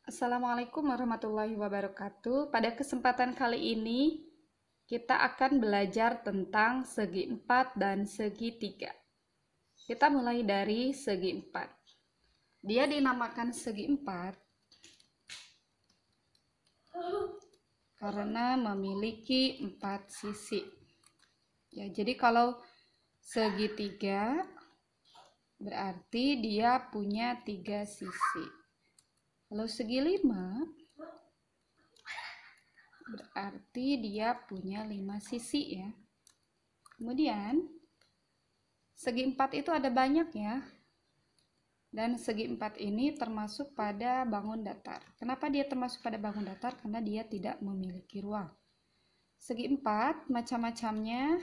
Assalamualaikum warahmatullahi wabarakatuh. Pada kesempatan kali ini, kita akan belajar tentang segi 4 dan segi 3. Kita mulai dari segi 4. Dia dinamakan segi 4 karena memiliki 4 sisi. Ya, jadi kalau segi 3 berarti dia punya 3 sisi. Kalau segi 5 berarti dia punya 5 sisi ya. Kemudian segi 4 itu ada banyak ya. Dan segi 4 ini termasuk pada bangun datar. Kenapa dia termasuk pada bangun datar? Karena dia tidak memiliki ruang. Segi 4 macam-macamnya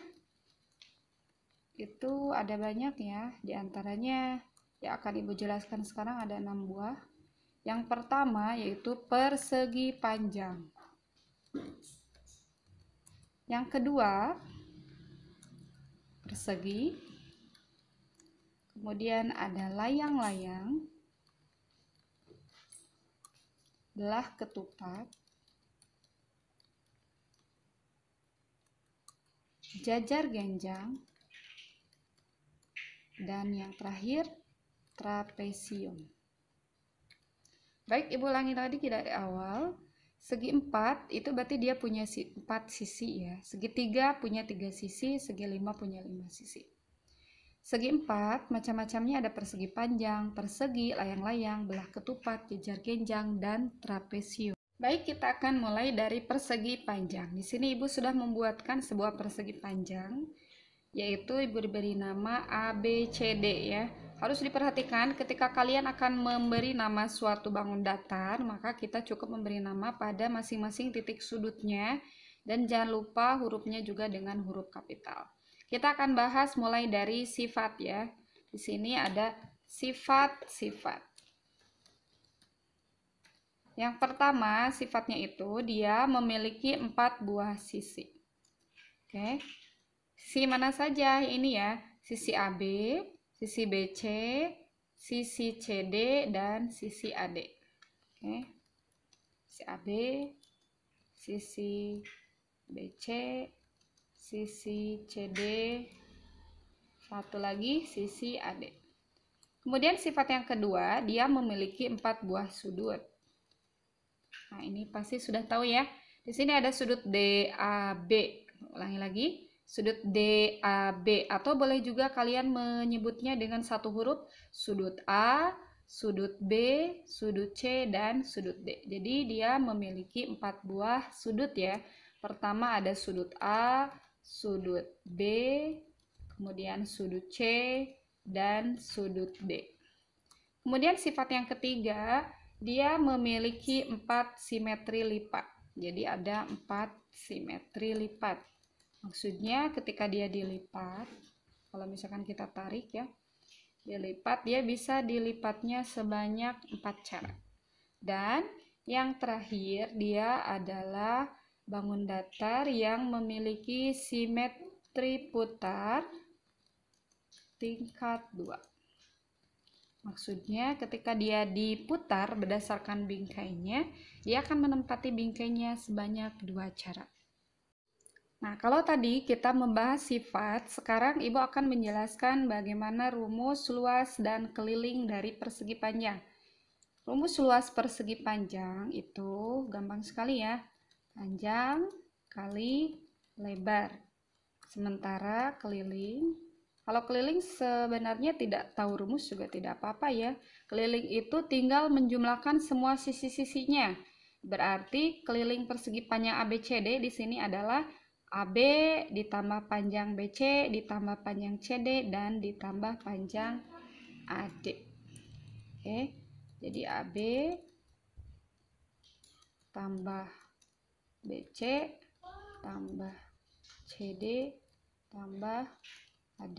itu ada banyak ya. Di antaranya yang akan Ibu jelaskan sekarang ada 6 buah. Yang pertama yaitu persegi panjang. Yang kedua persegi. Kemudian ada layang-layang, belah ketupat, jajar genjang, dan yang terakhir trapesium. Baik, Ibu ulangi lagi dari awal. Segi 4 itu berarti dia punya 4 sisi ya. Segi 3 punya 3 sisi, segi 5 punya 5 sisi. Segi 4 macam-macamnya ada persegi panjang, persegi, layang-layang, belah ketupat, jajar genjang, dan trapesium. Baik, kita akan mulai dari persegi panjang. Di sini Ibu sudah membuatkan sebuah persegi panjang, yaitu Ibu diberi nama A, B, C, D ya. Harus diperhatikan ketika kalian akan memberi nama suatu bangun datar, maka kita cukup memberi nama pada masing-masing titik sudutnya, dan jangan lupa hurufnya juga dengan huruf kapital. Kita akan bahas mulai dari sifat ya. Di sini ada sifat-sifat. Yang pertama, sifatnya itu dia memiliki 4 buah sisi. Oke. Sisi mana saja ini ya? Sisi AB, sisi BC, sisi CD, dan sisi AD. Oke. Sisi AB, sisi BC, sisi CD, satu lagi sisi AD. Kemudian sifat yang kedua, dia memiliki 4 buah sudut. Nah, ini pasti sudah tahu ya. Di sini ada sudut DAB. Ulangi lagi. Sudut DAB, atau boleh juga kalian menyebutnya dengan satu huruf, sudut A, sudut B, sudut C, dan sudut D. Jadi dia memiliki 4 buah sudut ya. Pertama ada sudut A, sudut B, kemudian sudut C, dan sudut D. Kemudian sifat yang ketiga, dia memiliki 4 simetri lipat. Jadi ada 4 simetri lipat. Maksudnya ketika dia dilipat, kalau misalkan kita tarik ya, dilipat, dia bisa dilipatnya sebanyak 4 cara. Dan yang terakhir, dia adalah bangun datar yang memiliki simetri putar tingkat 2. Maksudnya ketika dia diputar berdasarkan bingkainya, dia akan menempati bingkainya sebanyak 2 cara. Nah, kalau tadi kita membahas sifat, sekarang Ibu akan menjelaskan bagaimana rumus luas dan keliling dari persegi panjang. Rumus luas persegi panjang itu gampang sekali ya. Panjang kali lebar. Sementara keliling, kalau keliling sebenarnya tidak tahu rumus juga tidak apa-apa ya. Keliling itu tinggal menjumlahkan semua sisi-sisinya. Berarti keliling persegi panjang ABCD di sini adalah AB ditambah panjang BC ditambah panjang CD dan ditambah panjang AD. Oke, jadi AB tambah BC tambah CD tambah AD.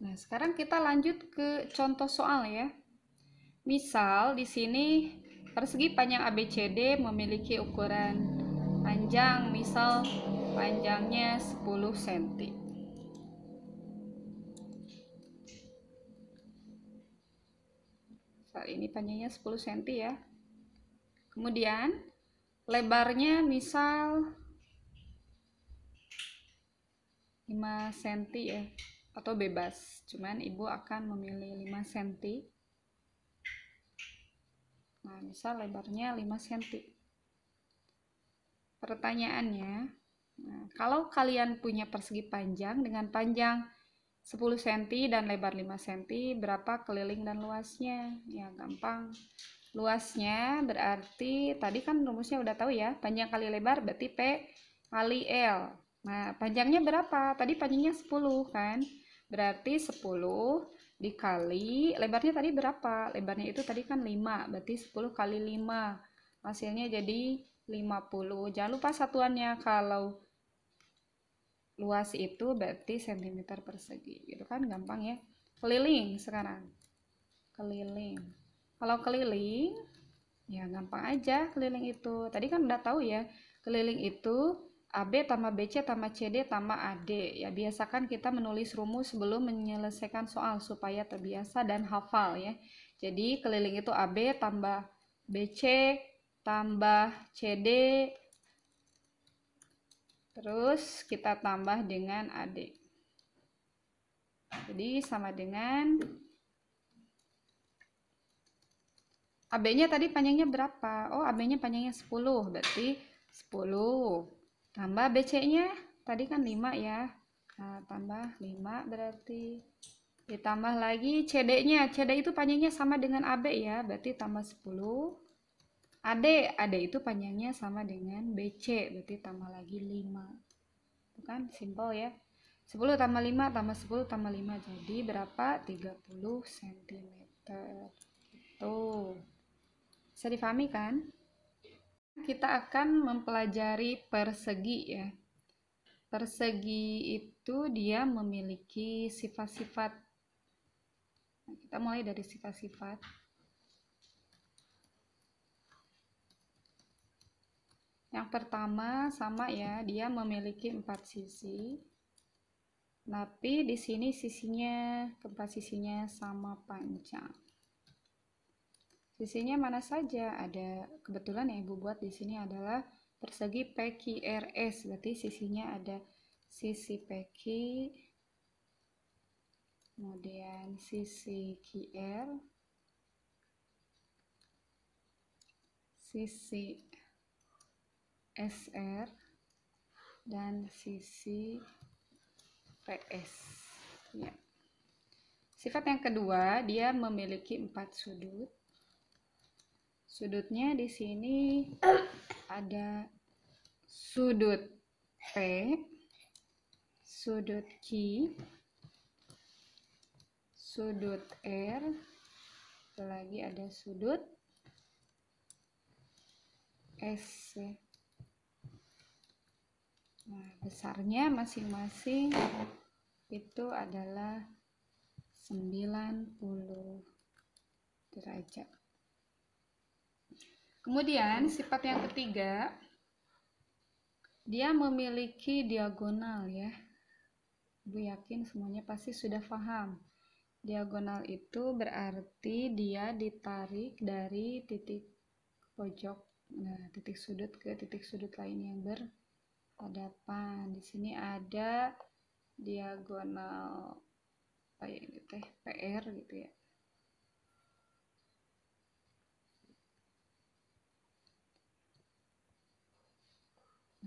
Nah, sekarang kita lanjut ke contoh soal ya. Misal di sini persegi panjang ABCD memiliki ukuran panjang, misal panjangnya 10 cm. Kali ini panjangnya 10 cm ya. Kemudian lebarnya misal 5 cm ya, atau bebas, cuman ibu akan memilih 5 cm. Nah, misal lebarnya 5 cm. Pertanyaannya, nah, kalau kalian punya persegi panjang dengan panjang 10 cm dan lebar 5 cm, berapa keliling dan luasnya? Ya, gampang. Luasnya berarti tadi kan rumusnya udah tahu ya, panjang kali lebar berarti P kali L. Nah, panjangnya berapa? Tadi panjangnya 10 kan? Berarti 10 dikali lebarnya tadi berapa? Lebarnya itu tadi kan 5, berarti 10 kali 5. Hasilnya jadi 50. Jangan lupa satuannya, kalau luas itu berarti cm persegi. Gitu kan, gampang ya. Keliling sekarang. Keliling. Kalau keliling, ya gampang aja keliling itu. Tadi kan udah tahu ya, keliling itu AB tambah BC tambah CD tambah AD. Ya, biasakan kita menulis rumus sebelum menyelesaikan soal supaya terbiasa dan hafal ya. Jadi keliling itu AB tambah BC tambah CD, terus kita tambah dengan AD. Jadi sama dengan AB-nya tadi panjangnya berapa? Oh, AB-nya panjangnya 10, berarti 10 tambah BC-nya tadi kan 5 ya. Nah, tambah 5 berarti ditambah lagi CD-nya. CD itu panjangnya sama dengan AB ya, berarti tambah 10. AD itu panjangnya sama dengan BC, berarti tambah lagi 5. Itu kan simpel ya. 10 tambah 5 tambah 10 tambah 5 jadi berapa? 30 cm. Tuh. Bisa difahami kan? Kita akan mempelajari persegi ya. Persegi itu dia memiliki sifat-sifat. Nah, kita mulai dari sifat-sifat. Yang pertama sama ya, dia memiliki 4 sisi. Tapi di sini sisinya, keempat sisinya sama panjang. Sisinya mana saja? Ada, kebetulan yang ibu buat di sini adalah persegi PQRS, berarti sisinya ada sisi PQ, kemudian sisi QR, sisi SR, dan sisi PS. Ya. Sifat yang kedua, dia memiliki 4 sudut. Sudutnya di sini ada sudut P, sudut Q, sudut R, lagi ada sudut S. Nah, besarnya masing-masing itu adalah 90 derajat. Kemudian sifat yang ketiga, dia memiliki diagonal ya. Ibu yakin semuanya pasti sudah paham. Diagonal itu berarti dia ditarik dari titik pojok, nah, titik sudut ke titik sudut lain yang berhadapan. Di sini ada diagonal kayak ini teh PR gitu ya.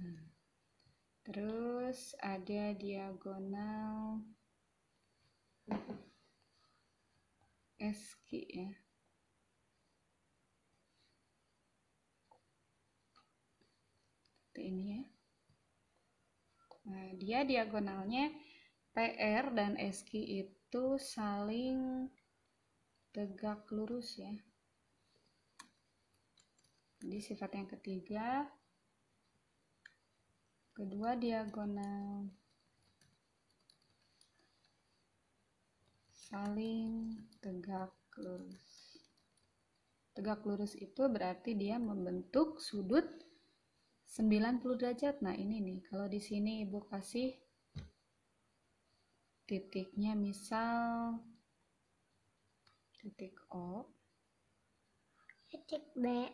Nah, terus ada diagonal SQ ya. Seperti ini ya. Nah, dia diagonalnya PR dan SQ itu saling tegak lurus ya. Jadi sifat yang ketiga, kedua diagonal saling tegak lurus. Tegak lurus itu berarti dia membentuk sudut 90 derajat. Nah, ini nih, kalau di sini ibu kasih titiknya misal titik O, Cek B.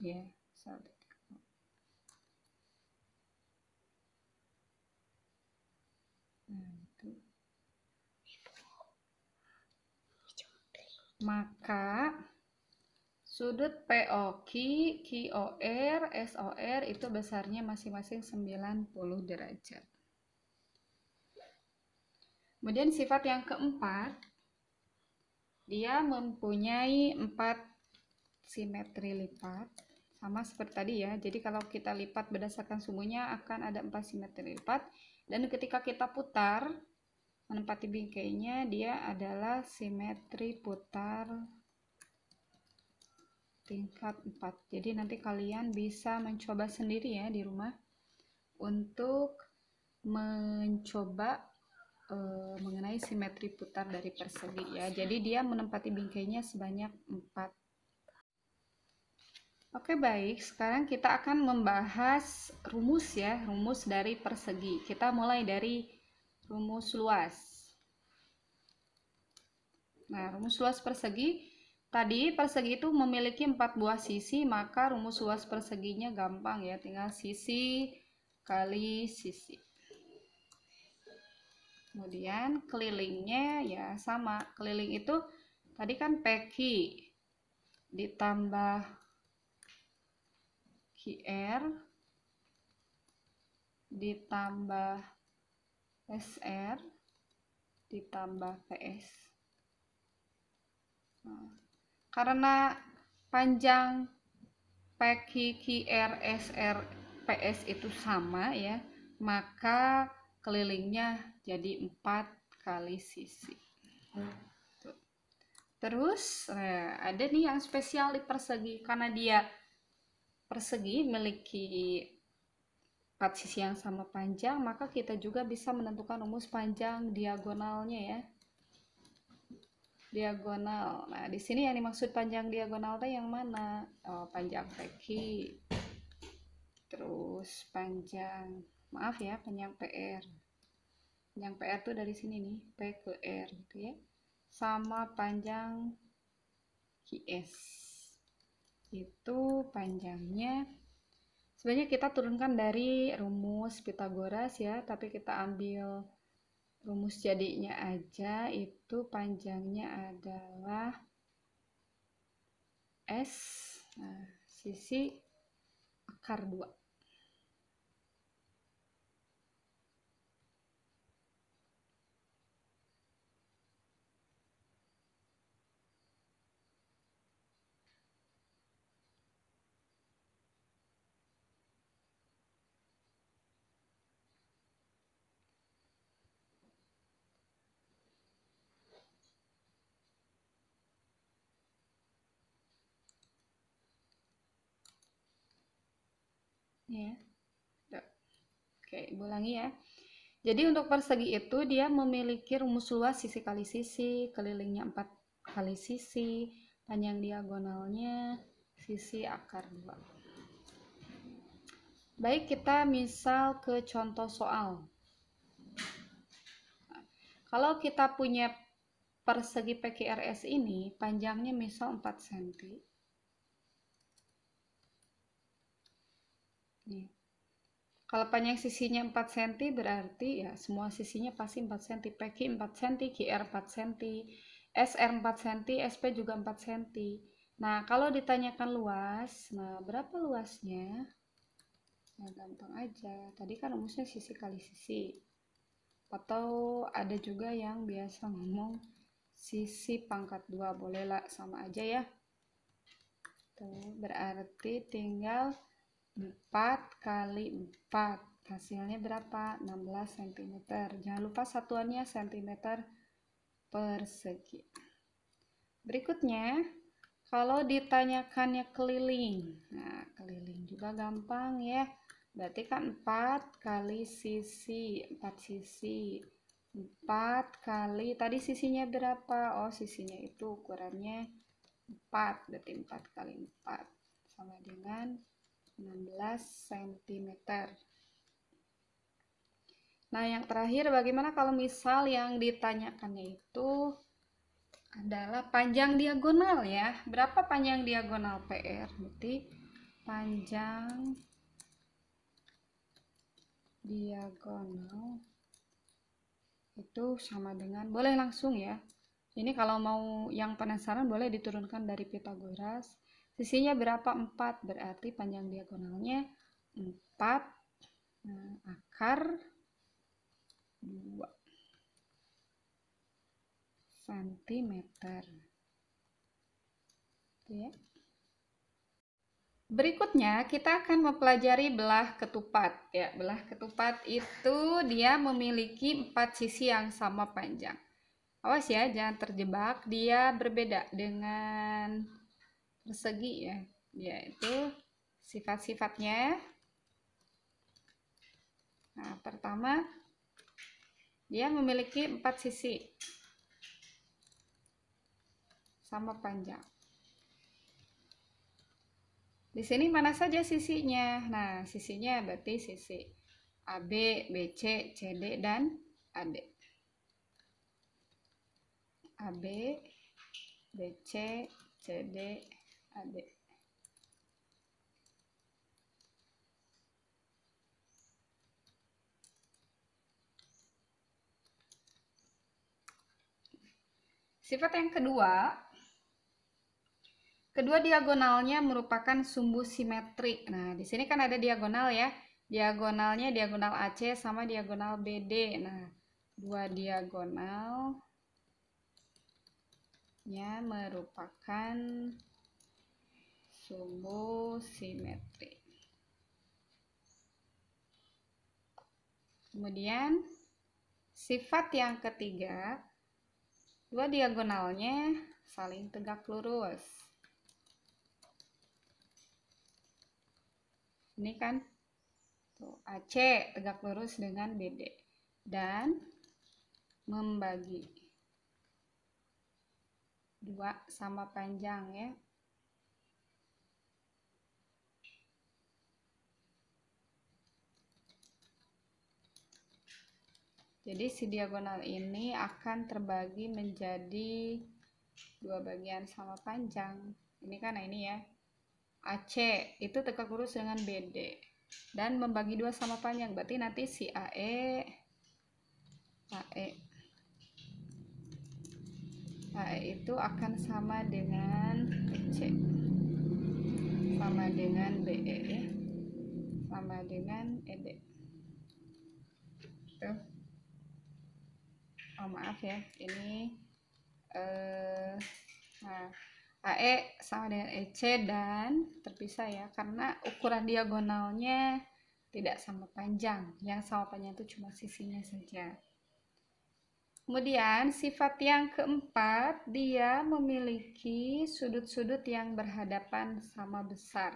Ya, 1. Nah, itu. Maka sudut POQ, QOR, SOR itu besarnya masing-masing 90 derajat. Kemudian sifat yang keempat, dia mempunyai 4 simetri lipat. Sama seperti tadi ya, jadi kalau kita lipat berdasarkan sumunya akan ada 4 simetri lipat. Dan ketika kita putar, menempati bingkainya, dia adalah simetri putar tingkat 4. Jadi nanti kalian bisa mencoba sendiri ya di rumah untuk mencoba mengenai simetri putar dari persegi ya. Jadi dia menempati bingkainya sebanyak 4. Oke, baik. Sekarang kita akan membahas rumus ya, rumus dari persegi. Kita mulai dari rumus luas. Nah, rumus luas persegi, tadi persegi itu memiliki 4 buah sisi, maka rumus luas perseginya gampang ya, tinggal sisi kali sisi. Kemudian kelilingnya ya sama, keliling itu tadi kan PQ ditambah QR ditambah SR ditambah PS. Nah, karena panjang PQ, QR, SR, PS itu sama ya, maka kelilingnya jadi 4 kali sisi. Terus ada nih yang spesial di persegi, karena dia persegi memiliki 4 sisi yang sama panjang, maka kita juga bisa menentukan rumus panjang diagonalnya ya. Diagonal. Nah, di sini yang dimaksud panjang diagonal teh yang mana? Oh, panjang PQ. Terus panjang, maaf ya, panjang PR. Panjang PR tuh dari sini nih, P ke R gitu ya. Sama panjang QS. Itu panjangnya sebenarnya kita turunkan dari rumus Pitagoras ya, tapi kita ambil rumus jadinya aja. Itu panjangnya adalah S, nah, sisi akar 2. Ya. Oke, ulangi ya. Jadi untuk persegi itu dia memiliki rumus luas sisi kali sisi, kelilingnya 4 kali sisi, panjang diagonalnya sisi akar 2. Baik, kita misal ke contoh soal. Kalau kita punya persegi PQRS ini, panjangnya misal 4 cm. Nih. Kalau panjang sisinya 4 cm berarti ya semua sisinya pasti 4 cm. PQ 4 cm, QR 4 cm, SR 4 cm, SP juga 4 cm. Nah, kalau ditanyakan luas, nah berapa luasnya? Nah, gampang aja. Tadi kan rumusnya sisi kali sisi. Atau ada juga yang biasa ngomong sisi pangkat 2. Bolehlah sama aja ya. Tuh, berarti tinggal 4 kali 4. Hasilnya berapa? 16 cm. Jangan lupa satuannya cm persegi. Berikutnya, kalau ditanyakannya keliling. Nah, keliling juga gampang ya. Berarti kan 4 kali sisi, 4 sisi. 4 kali, tadi sisinya berapa? Oh, sisinya itu ukurannya 4. Berarti 4 kali 4. Sama dengan 16 cm. Nah, yang terakhir bagaimana kalau misal yang ditanyakannya itu adalah panjang diagonal ya. Berapa panjang diagonal PR? Berarti panjang diagonal itu sama dengan, boleh langsung ya. Ini kalau mau yang penasaran boleh diturunkan dari Pitagoras. Sisinya berapa? 4. Berarti panjang diagonalnya 4. Nah, akar 2 cm. Ya. Berikutnya kita akan mempelajari belah ketupat ya. Belah ketupat itu dia memiliki 4 sisi yang sama panjang. Awas ya, jangan terjebak. Dia berbeda dengan persegi ya. Yaitu sifat-sifatnya. Nah, pertama dia memiliki 4 sisi sama panjang. Di sini mana saja sisinya? Nah, sisinya berarti sisi AB, BC, CD, dan AD. AB, BC, CD, AD. Sifat yang kedua, kedua diagonalnya merupakan sumbu simetrik. Nah, di sini kan ada diagonal ya. Diagonalnya diagonal AC sama diagonal BD. Nah, dua diagonalnya merupakan sumbu simetrik. Kemudian sifat yang ketiga, dua diagonalnya saling tegak lurus. Ini kan tuh, AC tegak lurus dengan BD dan membagi 2 sama panjang ya. Jadi si diagonal ini akan terbagi menjadi 2 bagian sama panjang. Ini kan ini ya. AC itu tegak lurus dengan BD dan membagi 2 sama panjang. Berarti nanti si AE itu akan sama dengan BC, sama dengan BE ya, sama dengan ED. Tuh. Oh maaf ya, ini nah, AE sama dengan EC dan terpisah ya, karena ukuran diagonalnya tidak sama panjang. Yang sama panjang itu cuma sisinya saja. Kemudian sifat yang keempat, dia memiliki sudut-sudut yang berhadapan sama besar.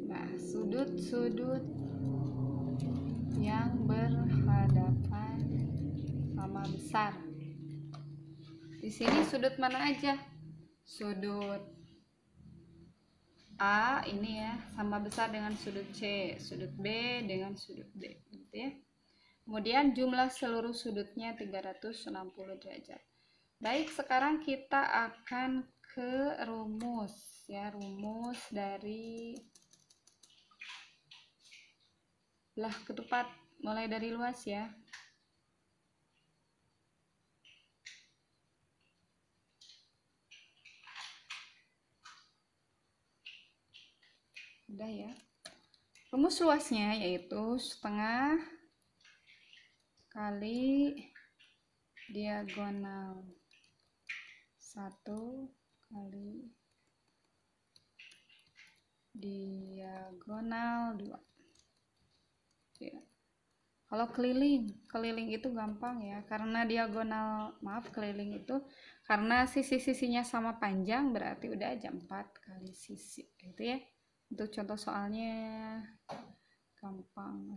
Nah, sudut-sudut yang berhadapan sama besar. Di sini sudut mana aja? Sudut A ini ya sama besar dengan sudut C, sudut B dengan sudut D, gitu ya. Kemudian jumlah seluruh sudutnya 360 derajat. Baik, sekarang kita akan ke rumus ya, rumus dari belah ketupat mulai dari luas ya. Udah ya. Rumus luasnya yaitu setengah kali diagonal 1 kali diagonal 2 ya. Kalau keliling itu gampang ya, karena diagonal, keliling itu karena sisi-sisinya sama panjang, berarti udah aja 4 kali sisi gitu ya. Untuk contoh soalnya gampang.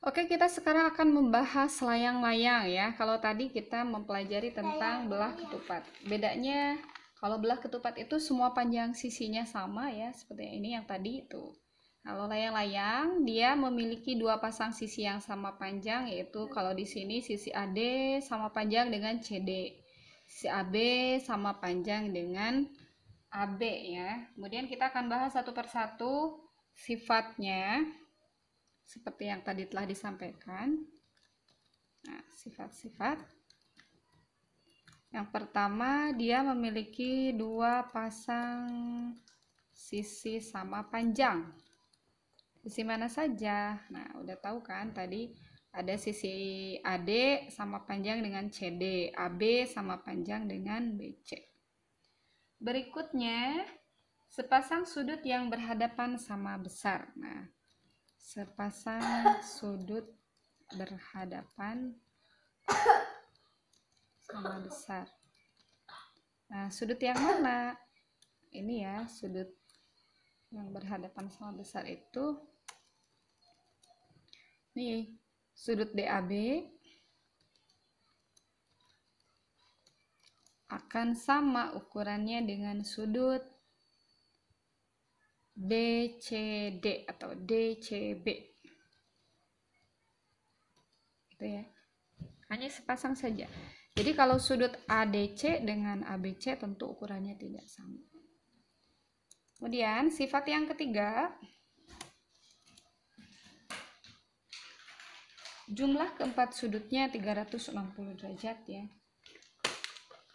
Oke, kita sekarang akan membahas layang-layang ya. Kalau tadi kita mempelajari tentang belah ketupat. Bedanya kalau belah ketupat itu semua panjang sisinya sama ya, seperti ini yang tadi itu. Kalau layang-layang dia memiliki dua pasang sisi yang sama panjang, yaitu kalau di sini sisi AD sama panjang dengan CD. Sisi AB sama panjang dengan AB ya. Kemudian kita akan bahas satu persatu sifatnya seperti yang tadi telah disampaikan. Nah, sifat-sifat. Yang pertama, dia memiliki dua pasang sisi sama panjang. Sisi mana saja? Nah, udah tahu kan tadi ada sisi AD sama panjang dengan CD, AB sama panjang dengan BC. Berikutnya, sepasang sudut yang berhadapan sama besar. Nah, sepasang sudut berhadapan sama besar. Nah, sudut yang mana? Ini ya, sudut yang berhadapan sama besar itu nih, sudut DAB akan sama ukurannya dengan sudut BCD atau DCB. Gitu ya. Hanya sepasang saja. Jadi kalau sudut ADC dengan ABC tentu ukurannya tidak sama. Kemudian sifat yang ketiga, jumlah keempat sudutnya 360 derajat ya.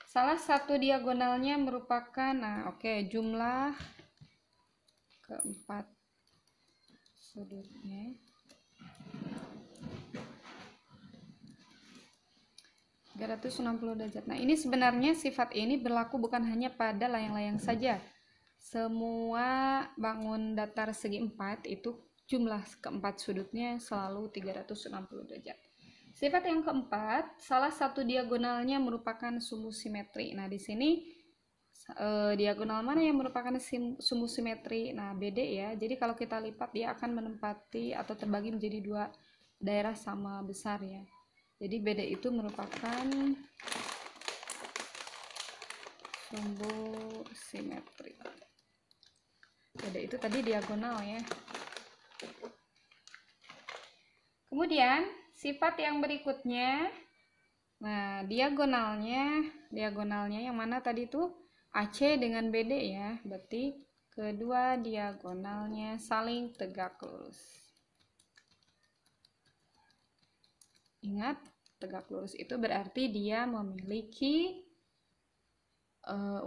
Salah satu diagonalnya merupakan, jumlah keempat sudutnya 360 derajat. Nah, ini sebenarnya sifat ini berlaku bukan hanya pada layang-layang saja. Semua bangun datar segi 4 itu jumlah keempat sudutnya selalu 360 derajat. Sifat yang keempat, salah satu diagonalnya merupakan sumbu simetri. Nah, di sini diagonal mana yang merupakan sumbu simetri? Nah, BD ya. Jadi kalau kita lipat dia akan menempati atau terbagi menjadi dua daerah sama besar ya. Jadi BD itu merupakan sumbu simetri. BD itu tadi diagonal ya. Kemudian sifat yang berikutnya, nah diagonalnya yang mana tadi itu AC dengan BD ya, berarti kedua diagonalnya saling tegak lurus. Ingat, tegak lurus itu berarti dia memiliki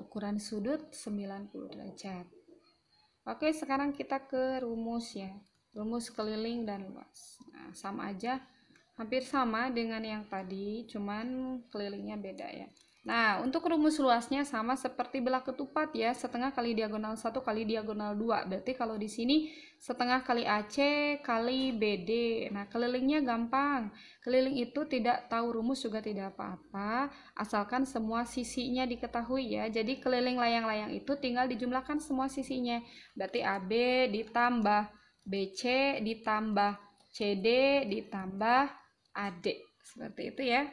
ukuran sudut 90 derajat. Oke, sekarang kita ke rumus ya. Rumus keliling dan luas. Nah, sama aja, hampir sama dengan yang tadi, cuman kelilingnya beda ya. Nah, untuk rumus luasnya sama seperti belah ketupat ya, setengah kali diagonal 1 kali diagonal 2. Berarti kalau di sini setengah kali AC kali BD. Nah, kelilingnya gampang. Keliling itu tidak tahu rumus juga tidak apa-apa, asalkan semua sisinya diketahui ya. Jadi keliling layang-layang itu tinggal dijumlahkan semua sisinya. Berarti AB ditambah BC ditambah CD ditambah AD. Seperti itu ya.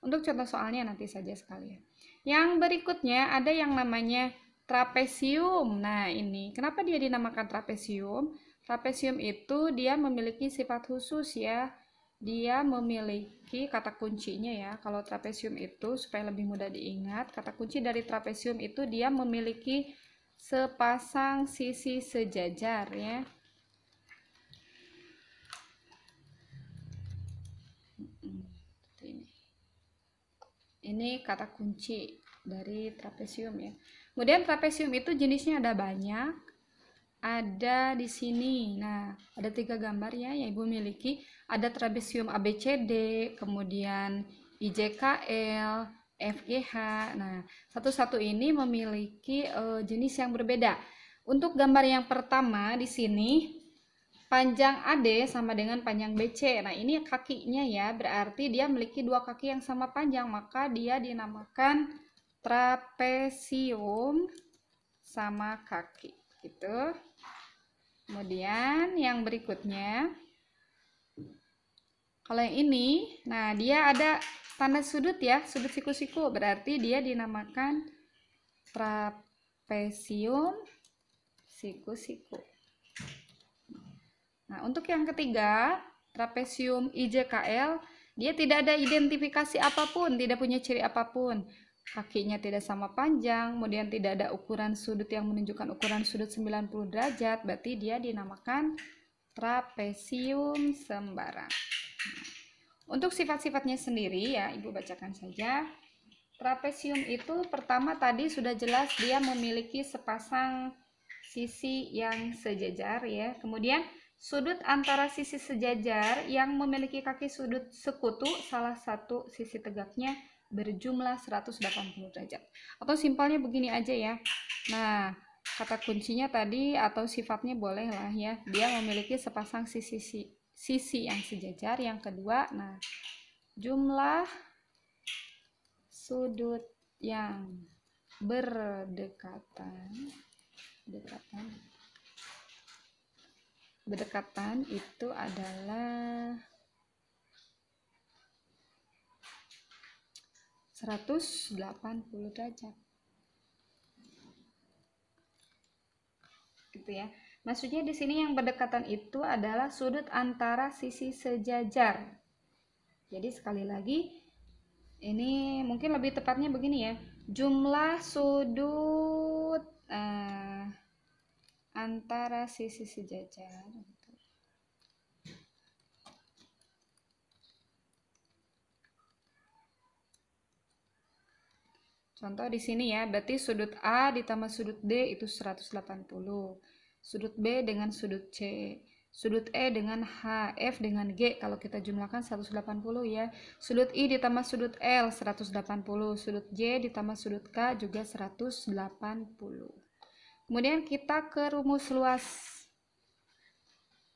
Untuk contoh soalnya nanti saja sekalian. Yang berikutnya ada yang namanya trapesium. Nah, ini kenapa dia dinamakan trapesium? Trapesium itu dia memiliki sifat khusus ya. Dia memiliki kata kuncinya ya. Kalau trapesium itu supaya lebih mudah diingat, kata kunci dari trapesium itu dia memiliki sepasang sisi sejajar ya. Ini kata kunci dari trapesium ya. Kemudian trapesium itu jenisnya ada banyak. Ada di sini. Nah, ada 3 gambar ya yang Ibu miliki. Ada trapesium ABCD, kemudian IJKL, FGH. Nah, satu-satu ini memiliki jenis yang berbeda. Untuk gambar yang pertama di sini panjang AD sama dengan panjang BC. Nah, ini kakinya ya, berarti dia memiliki dua kaki yang sama panjang, maka dia dinamakan trapesium sama kaki. Gitu. Kemudian yang berikutnya Kalau yang ini, nah dia ada tanda sudut ya, sudut siku-siku, berarti dia dinamakan trapesium siku-siku. Nah, untuk yang ketiga, trapesium IJKL, dia tidak ada identifikasi apapun, tidak punya ciri apapun. Kakinya tidak sama panjang, kemudian tidak ada ukuran sudut yang menunjukkan ukuran sudut 90 derajat, berarti dia dinamakan trapesium sembarang. Untuk sifat-sifatnya sendiri ya, Ibu bacakan saja. Trapesium itu pertama tadi sudah jelas dia memiliki sepasang sisi yang sejajar ya. Kemudian sudut antara sisi sejajar yang memiliki kaki sudut sekutu, salah satu sisi tegaknya berjumlah 180 derajat. Atau simpelnya begini aja ya. Nah, kata kuncinya tadi atau sifatnya boleh lah ya. Dia memiliki sepasang sisi yang sejajar. Yang kedua, nah, jumlah sudut yang berdekatan itu adalah 180 derajat. Gitu ya. Maksudnya di sini yang berdekatan itu adalah sudut antara sisi sejajar. Jadi sekali lagi, ini mungkin lebih tepatnya begini ya. Jumlah sudut antara sisi sejajar. Contoh di sini ya, berarti sudut A ditambah sudut D itu 180. Sudut B dengan sudut C. Sudut E dengan H, F dengan G, kalau kita jumlahkan 180 ya. Sudut I ditambah sudut L 180. Sudut J ditambah sudut K juga 180. Kemudian kita ke rumus luas.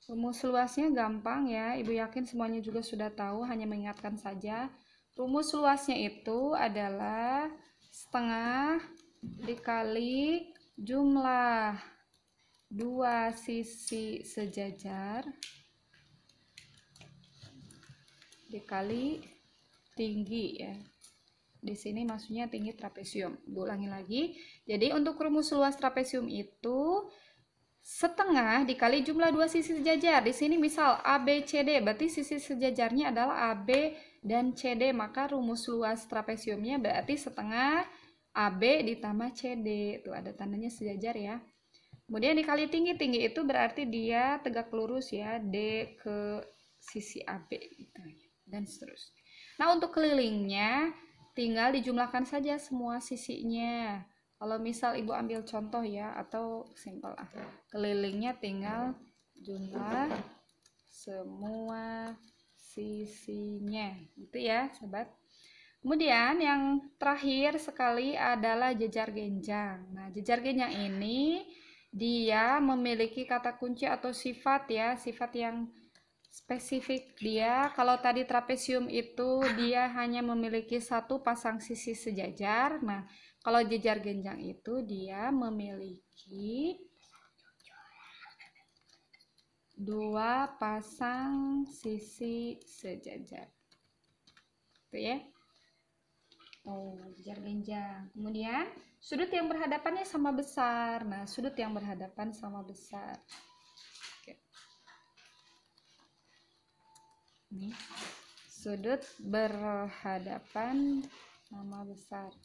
Rumus luasnya gampang ya, Ibu yakin semuanya juga sudah tahu, hanya mengingatkan saja. Rumus luasnya itu adalah setengah dikali jumlah dua sisi sejajar dikali tinggi ya. Di sini maksudnya tinggi trapesium. Ulangi lagi. Jadi untuk rumus luas trapesium itu setengah dikali jumlah dua sisi sejajar. Di sini misal ABCD, berarti sisi sejajarnya adalah AB dan CD, maka rumus luas trapesiumnya berarti setengah AB ditambah CD. Tuh ada tandanya sejajar ya. Kemudian dikali tinggi, tinggi itu berarti dia tegak lurus ya, D ke sisi AB gitu. Dan seterusnya. Nah, untuk kelilingnya tinggal dijumlahkan saja semua sisinya. Kalau misal Ibu ambil contoh ya, atau simpel kelilingnya tinggal jumlah semua sisinya gitu ya sobat. Kemudian yang terakhir sekali adalah jejar genjang. Nah, jejar genjang ini dia memiliki kata kunci atau sifat ya, sifat yang spesifik. Dia kalau tadi trapesium itu dia hanya memiliki satu pasang sisi sejajar. Nah, kalau jejar genjang itu dia memiliki dua pasang sisi sejajar. Itu ya. Oh, jejar genjang. Kemudian sudut yang berhadapannya sama besar. Nah, sudut yang berhadapan sama besar. Oke. Ini sudut berhadapan sama besar.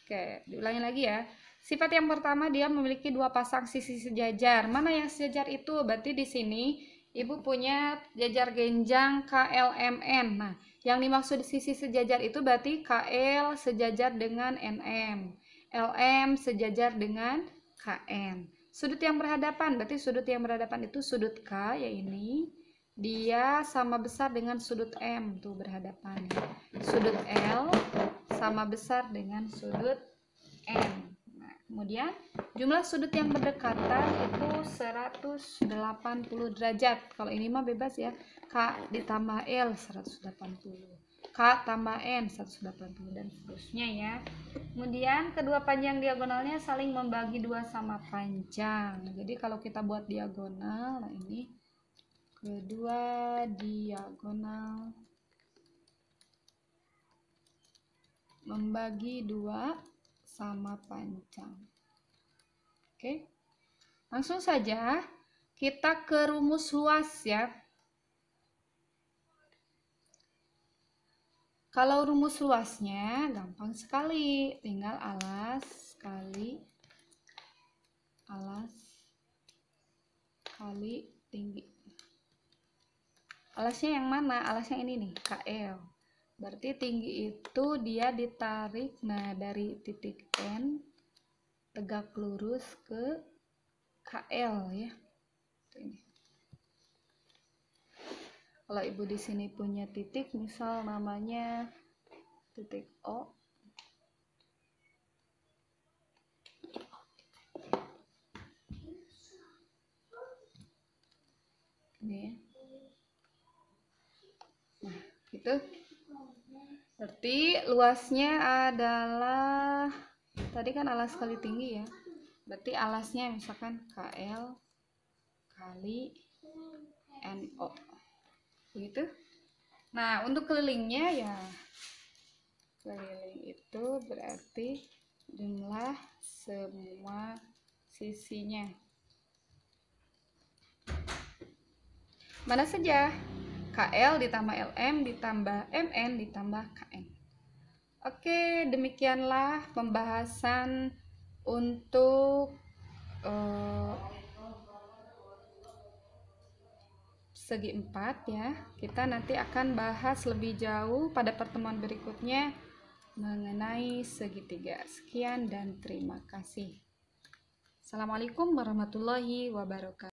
Oke, diulangi lagi ya. Sifat yang pertama dia memiliki dua pasang sisi sejajar. Mana yang sejajar itu? Berarti di sini Ibu punya jejar genjang KLMN. Nah, yang dimaksud sisi sejajar itu berarti KL sejajar dengan NM. LM sejajar dengan KN. Sudut yang berhadapan, berarti sudut yang berhadapan itu sudut K ya ini. Dia sama besar dengan sudut M, tuh berhadapan. Sudut L sama besar dengan sudut M. Nah, kemudian jumlah sudut yang berdekatan itu 180 derajat. Kalau ini mah bebas ya. K ditambah L 180. K tambah N 180 dan seterusnya ya. Kemudian kedua panjang diagonalnya saling membagi dua sama panjang. Jadi kalau kita buat diagonal, nah ini kedua diagonal membagi 2 sama panjang. Oke, langsung saja kita ke rumus luas ya. Kalau rumus luasnya gampang sekali, tinggal alas kali tinggi. Alasnya yang mana? Alasnya ini nih, KL. Berarti tinggi itu dia ditarik, nah dari titik N tegak lurus ke KL ya. Ini. Kalau ibu di sini punya titik, misal namanya titik O. Ini ya. Nah, itu. Berarti luasnya adalah, tadi kan alas kali tinggi ya. Berarti alasnya misalkan KL kali NO. Begitu. Nah, untuk kelilingnya ya, keliling itu berarti jumlah semua sisinya. Mana saja? KL ditambah LM ditambah MN ditambah KN. Oke, demikianlah pembahasan untuk segi 4 ya. Kita nanti akan bahas lebih jauh pada pertemuan berikutnya mengenai segitiga. Sekian dan terima kasih. Assalamualaikum warahmatullahi wabarakatuh.